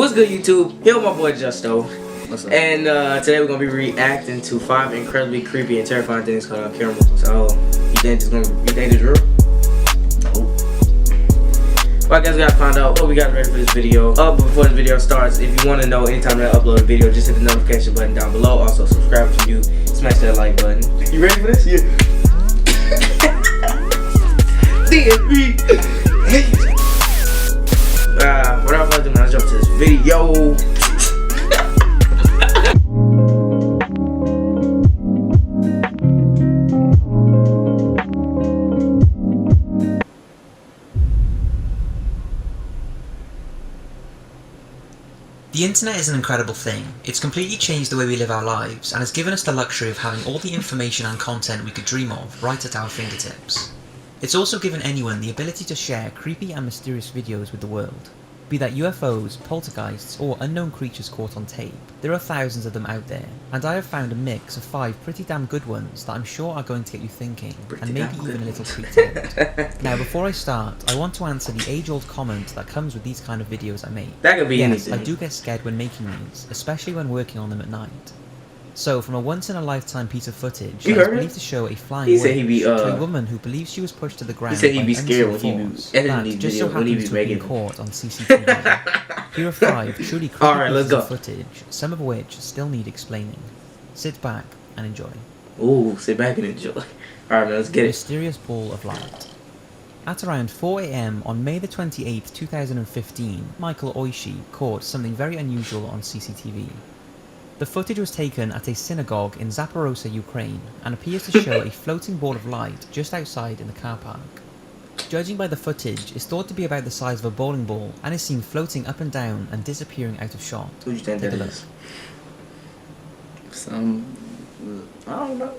What's good, YouTube? Here with my boy Justo. What's up? And today we're gonna be reacting to 5 incredibly creepy and terrifying things caught on camera. So you think this real? No. Well, I guess we gotta find out what we got ready for this video. But before the video starts, if you want to know anytime that I upload a video, just hit the notification button down below. Also subscribe if you do. Smash that like button. You ready for this? Yeah. Without further ado, man, let's jump to this video. The internet is an incredible thing. It's completely changed the way we live our lives and has given us the luxury of having all the information and content we could dream of right at our fingertips. It's also given anyone the ability to share creepy and mysterious videos with the world. Be that UFOs, poltergeists, or unknown creatures caught on tape, there are thousands of them out there, and I have found a mix of 5 pretty damn good ones that I'm sure are going to get you thinking, and maybe even a little creeped out. Now before I start, I want to answer the age-old comment that comes with these kind of videos I make. That could be yes, anything. I do get scared when making these, especially when working on them at night. So, from a once-in-a-lifetime piece of footage that is believed to show a flying witch to a woman who believes she was pushed to the ground he said he'd by be an scared unseen when he force be editing that these just so videos when he happens be to have been making caught on CCTV. Here are 5 truly creepy Alright, let's pieces go. of footage, some of which still need explaining. Sit back and enjoy. Ooh, sit back and enjoy. Alright, man, let's get The it. mysterious ball of light. At around 4 AM on May the 28th, 2015, Michael Oishi caught something very unusual on CCTV. The footage was taken at a synagogue in Zaporozhye, Ukraine, and appears to show a floating ball of light just outside in the car park. Judging by the footage, it's thought to be about the size of a bowling ball and is seen floating up and down and disappearing out of shot. Who do you think Take that a look. is? I don't know.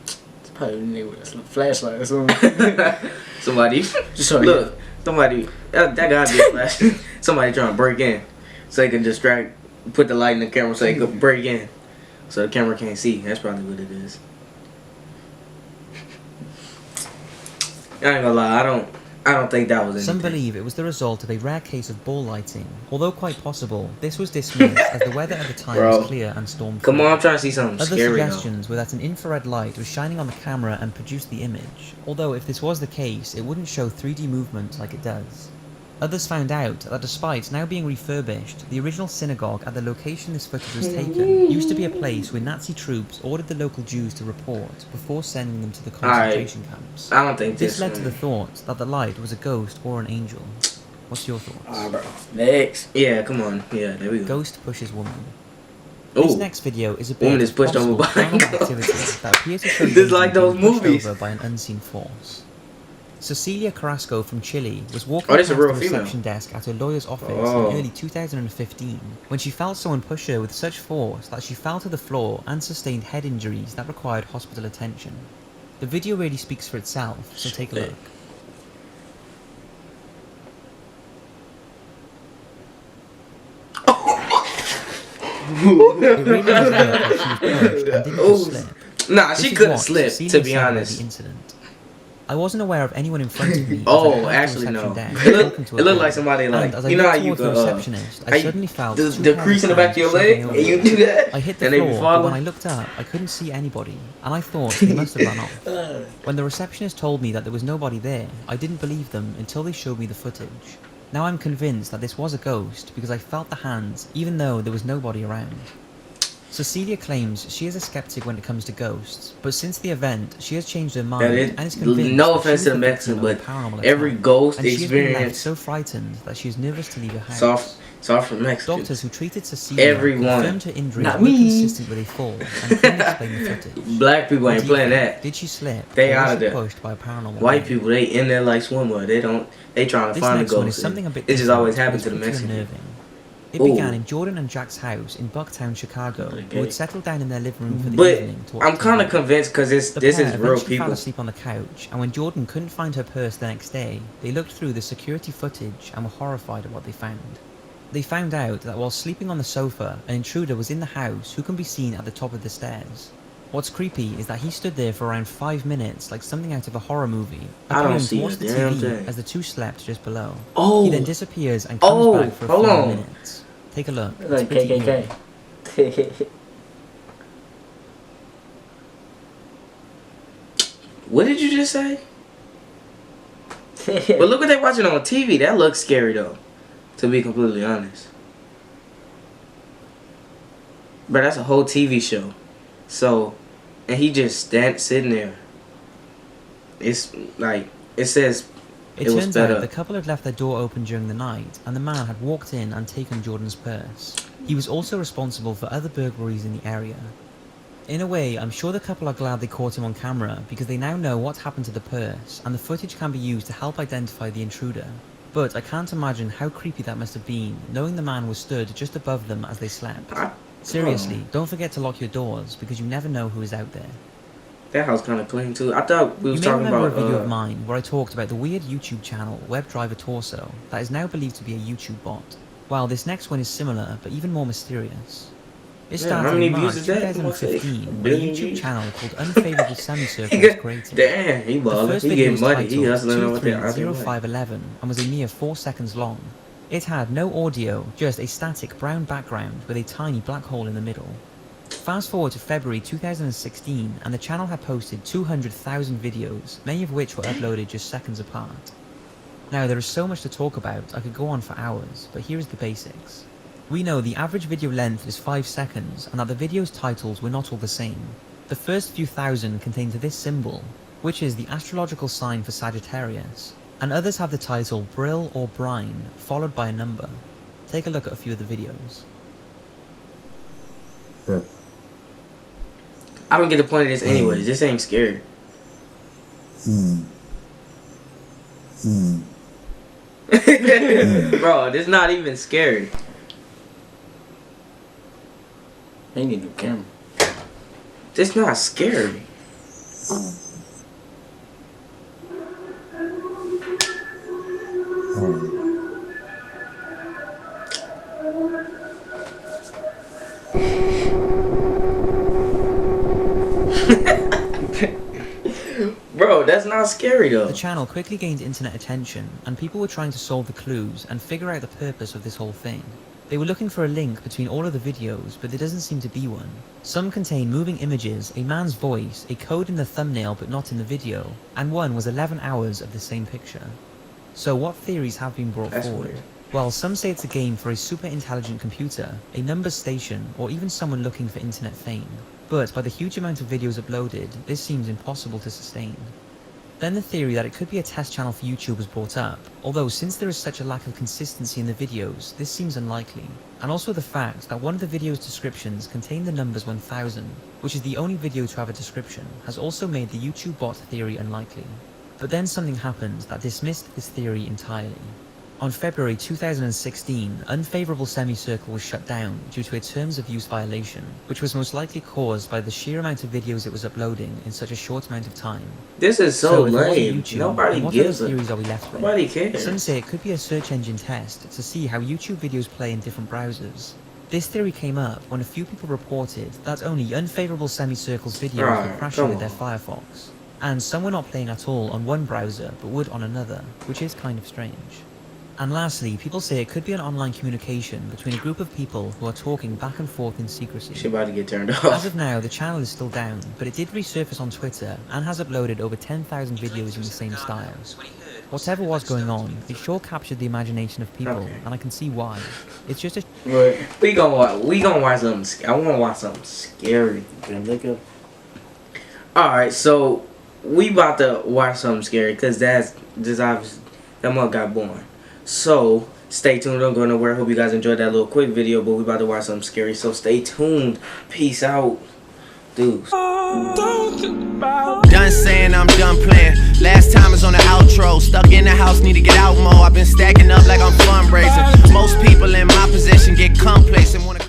It's probably a nigga with a flashlight or something. Somebody. Just so Look, somebody. That gotta be a flash. Somebody trying to break in so they can distract. Put the light in the camera so they could break in, so the camera can't see. That's probably what it is. I ain't gonna lie, I don't think that was anything. Some believe it was the result of a rare case of ball lighting, although quite possible, this was dismissed as the weather at the time was clear and storm-free. Come on, I'm trying to see something Other scary suggestions were that an infrared light was shining on the camera and produced the image, although if this was the case, it wouldn't show 3D movement like it does. Others found out that despite now being refurbished, the original synagogue at the location this footage was taken used to be a place where Nazi troops ordered the local Jews to report before sending them to the concentration camps. I don't think This led to the thought that the light was a ghost or an angel. What's your thoughts? Bro. Next. Yeah, come on. Yeah, there we go. Ghost pushes woman. Ooh. This next video is a bit Woman is pushed over by a paranormal ghost. activity that appears to show This is like being those pushed movies. over by an unseen force. Cecilia Carrasco from Chile was walking Oh, this past a real the female. reception desk at her lawyer's office Oh. in early 2015 when she felt someone push her with such force that she fell to the floor and sustained head injuries that required hospital attention. The video really speaks for itself, so take a look. It really does look like she was pushed and didn't just slip. Nah, This she is couldn't what slip, Cecilia to be said about honest. the incident. I wasn't aware of anyone in front of me. as I Oh, passed the actually, reception no. desk, It talking to a looked girl. like somebody, like, And as I you know looked how you towards the go, receptionist, how I you- suddenly felt the two crease in the pairs back of your hands leg, shoving and you over me. do that, I hit the and they be floor, but falling. when I looked up, I couldn't see anybody, and I thought they must have run off. When the receptionist told me that there was nobody there, I didn't believe them until they showed me the footage. Now I'm convinced that this was a ghost because I felt the hands, even though there was nobody around. Cecilia claims she is a skeptic when it comes to ghosts, but since the event, she has changed her mind and is convinced no that offense she to the was Mexican, victim of but a paranormal every attack, ghost and she has been left experience so frightened that she is nervous to leave her house. soft for Mexicans. Doctors who treated Cecilia Everyone. confirmed her injuries Not were me. consistent with a fall and couldn't explain the footage. Black people What ain't do you playing think? that. Did she slip? They or out was of she there. pushed by a paranormal White man? people, they in there like swimwear. They trying to This find a next one is ghost. something a bit It just different, always but happens it's to the pretty Mexicans. unnerving. It Ooh. began in Jordan and Jack's house in Bucktown, Chicago, who had settled down in their living room for the But evening to watch I'm kind of TV. convinced because this The is pair real eventually fell people. asleep on the couch, and when Jordan couldn't find her purse the next day, they looked through the security footage and were horrified at what they found. They found out that while sleeping on the sofa, an intruder was in the house who can be seen at the top of the stairs. What's creepy is that he stood there for around 5 minutes like something out of a horror movie, I don't appearing see towards a the damn TV thing. as the two slept just below. Oh. He then disappears and comes back for a few more minutes. Take a look. It's Like pretty eerie. KKK. What did you just say? But look what they're watching on TV. That looks scary though, to be completely honest. But that's a whole TV show. So, and he just sitting there. It's like, it says It was turns better. out the couple had left their door open during the night, and the man had walked in and taken Jordan's purse. He was also responsible for other burglaries in the area. In a way, I'm sure the couple are glad they caught him on camera, because they now know what happened to the purse, and the footage can be used to help identify the intruder. But I can't imagine how creepy that must have been, knowing the man was stood just above them as they slept. Seriously, don't forget to lock your doors, because you never know who is out there. That house kind of clean too. I thought we was You may talking remember about a video of mine where I talked about the weird YouTube channel WebDriver Torso that is now believed to be a YouTube bot. While this next one is similar, but even more mysterious. It how started many in March views is that? 2015 when a YouTube channel called Unfavorable Semicircle was created. Damn, he The balling. first He video getting was money. He titled hustling over there. 230511 and was a mere 4 seconds long. It had no audio, just a static brown background with a tiny black hole in the middle. Fast forward to February 2016 and the channel had posted 200,000 videos, many of which were uploaded just seconds apart. Now there is so much to talk about, I could go on for hours, but here is the basics. We know the average video length is 5 seconds and that the video's titles were not all the same. The first few thousand contained this symbol, which is the astrological sign for Sagittarius, and others have the title Brill or Brine, followed by a number. Take a look at a few of the videos. I don't get the point of this anyways. This ain't scary. Bro, this not even scary. They need a new camera. This not scary. Bro, that's not scary though. The channel quickly gained internet attention, and people were trying to solve the clues and figure out the purpose of this whole thing. They were looking for a link between all of the videos, but there doesn't seem to be one. Some contain moving images, a man's voice, a code in the thumbnail but not in the video, and one was 11 hours of the same picture. So what theories have been brought forward? Weird. Well, some say it's a game for a super intelligent computer, a numbers station, or even someone looking for internet fame. But by the huge amount of videos uploaded, this seems impossible to sustain. Then the theory that it could be a test channel for YouTube was brought up, although since there is such a lack of consistency in the videos, this seems unlikely. And also the fact that one of the video's descriptions contained the numbers 1000, which is the only video to have a description, has also made the YouTube bot theory unlikely. But then something happened that dismissed this theory entirely. On February 2016, Unfavorable Semicircle was shut down due to a terms of use violation, which was most likely caused by the sheer amount of videos it was uploading in such a short amount of time. This is so if it wasn't lame. YouTube, Nobody then what gives other a. theories are we left with? Nobody cares. Some say it could be a search engine test to see how YouTube videos play in different browsers. This theory came up when a few people reported that only Unfavorable Semicircle's videos were crashing with their Firefox, and some were not playing at all on one browser but would on another, which is kind of strange. And lastly, people say it could be an online communication between a group of people who are talking back and forth in secrecy. Shit about to get turned As off. of now, the channel is still down, but it did resurface on Twitter and has uploaded over 10,000 videos in the same style. Whatever was going on, it sure captured the imagination of people, Okay. and I can see why. It's just a We gonna watch something. I want to watch something scary. All right, so we about to watch something scary because that's just obvious. That mug got born. So stay tuned. Don't go nowhere. Hope you guys enjoyed that little quick video. But we about to watch something scary. So stay tuned. Peace out, dudes. Done saying I'm done playing. Last time is on the outro. Stuck in the house, need to get out more. I've been stacking up like I'm fundraising. Most people in my position get complacent.